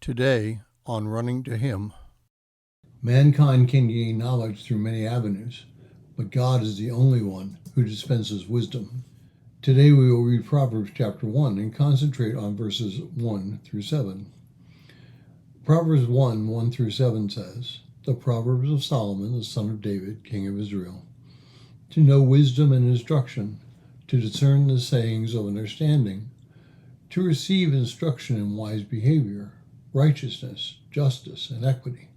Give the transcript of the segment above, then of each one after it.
Today on Running to Him. Mankind can gain knowledge through many avenues, but God is the only one who dispenses wisdom. Today we will read Proverbs chapter 1 and concentrate on verses 1 through 7. Proverbs 1 through 7 says, "The Proverbs of Solomon, the son of David, king of Israel, to know wisdom and instruction, to discern the sayings of understanding, to receive instruction in wise behavior, righteousness, justice, and equity,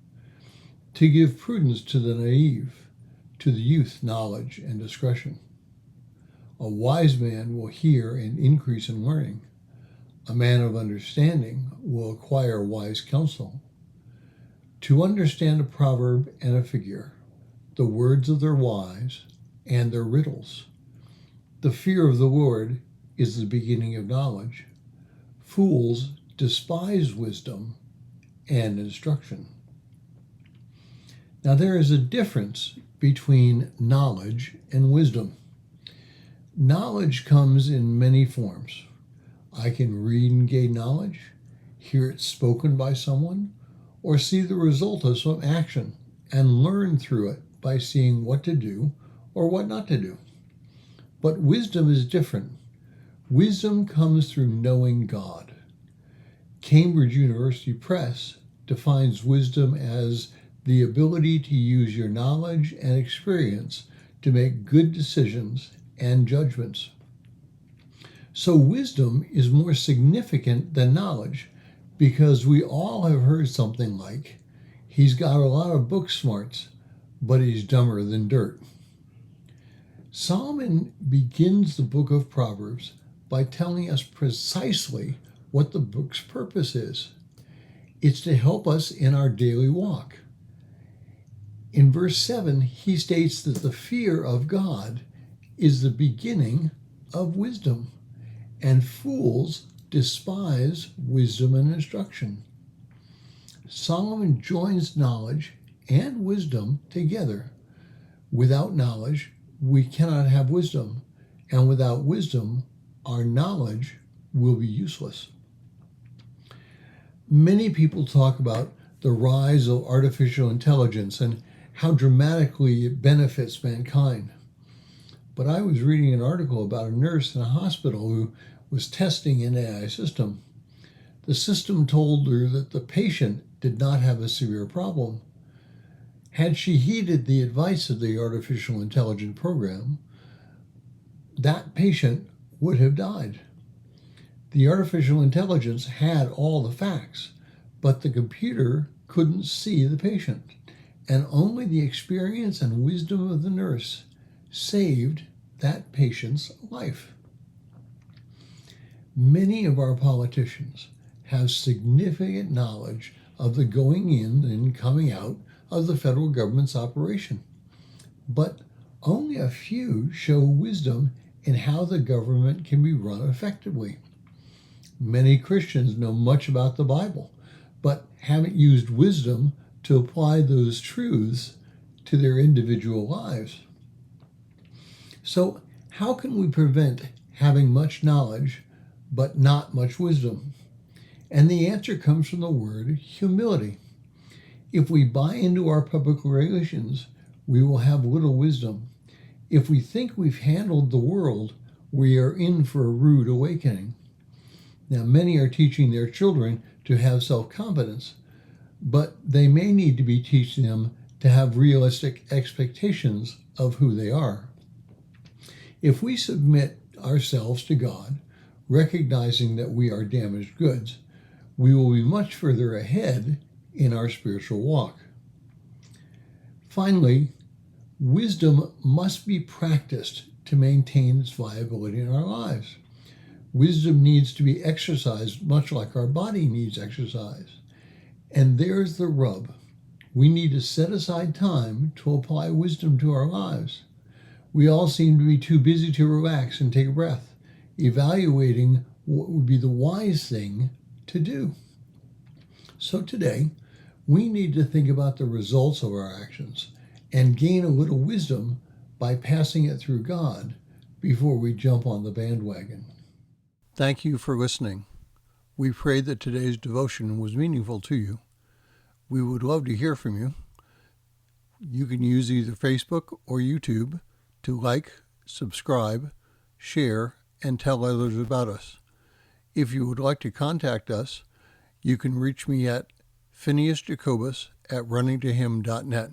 to give prudence to the naive, to the youth knowledge and discretion. A wise man will hear and increase in learning. A man of understanding will acquire wise counsel. To understand a proverb and a figure, the words of their wise and their riddles. The fear of the Lord is the beginning of knowledge. Fools despise wisdom and instruction." Now there is a difference between knowledge and wisdom. Knowledge comes in many forms. I can read and gain knowledge, hear it spoken by someone, or see the result of some action and learn through it by seeing what to do or what not to do. But wisdom is different. Wisdom comes through knowing God. Cambridge University Press defines wisdom as the ability to use your knowledge and experience to make good decisions and judgments. So wisdom is more significant than knowledge because we all have heard something like, "He's got a lot of book smarts, but he's dumber than dirt." Solomon begins the book of Proverbs by telling us precisely what the book's purpose is. It's to help us in our daily walk. In verse 7, he states that the fear of God is the beginning of wisdom, and fools despise wisdom and instruction. Solomon joins knowledge and wisdom together. Without knowledge, we cannot have wisdom, and without wisdom, our knowledge will be useless. Many people talk about the rise of artificial intelligence and how dramatically it benefits mankind. But I was reading an article about a nurse in a hospital who was testing an AI system. The system told her that the patient did not have a severe problem. Had she heeded the advice of the artificial intelligence program, that patient would have died. The artificial intelligence had all the facts, but the computer couldn't see the patient, and only the experience and wisdom of the nurse saved that patient's life. Many of our politicians have significant knowledge of the going in and coming out of the federal government's operation, but only a few show wisdom in how the government can be run effectively. Many Christians know much about the Bible, but haven't used wisdom to apply those truths to their individual lives. So, how can we prevent having much knowledge but not much wisdom? And the answer comes from the word humility. If we buy into our public relations, we will have little wisdom. If we think we've handled the world, we are in for a rude awakening. Now, many are teaching their children to have self-confidence, but they may need to be teaching them to have realistic expectations of who they are. If we submit ourselves to God, recognizing that we are damaged goods, we will be much further ahead in our spiritual walk. Finally, wisdom must be practiced to maintain its viability in our lives. Wisdom needs to be exercised much like our body needs exercise. And there's the rub. We need to set aside time to apply wisdom to our lives. We all seem to be too busy to relax and take a breath, evaluating what would be the wise thing to do. So today, we need to think about the results of our actions and gain a little wisdom by passing it through God before we jump on the bandwagon. Thank you for listening. We pray that today's devotion was meaningful to you. We would love to hear from you. You can use either Facebook or YouTube to like, subscribe, share, and tell others about us. If you would like to contact us, you can reach me at phineasjacobus@runningtohim.net.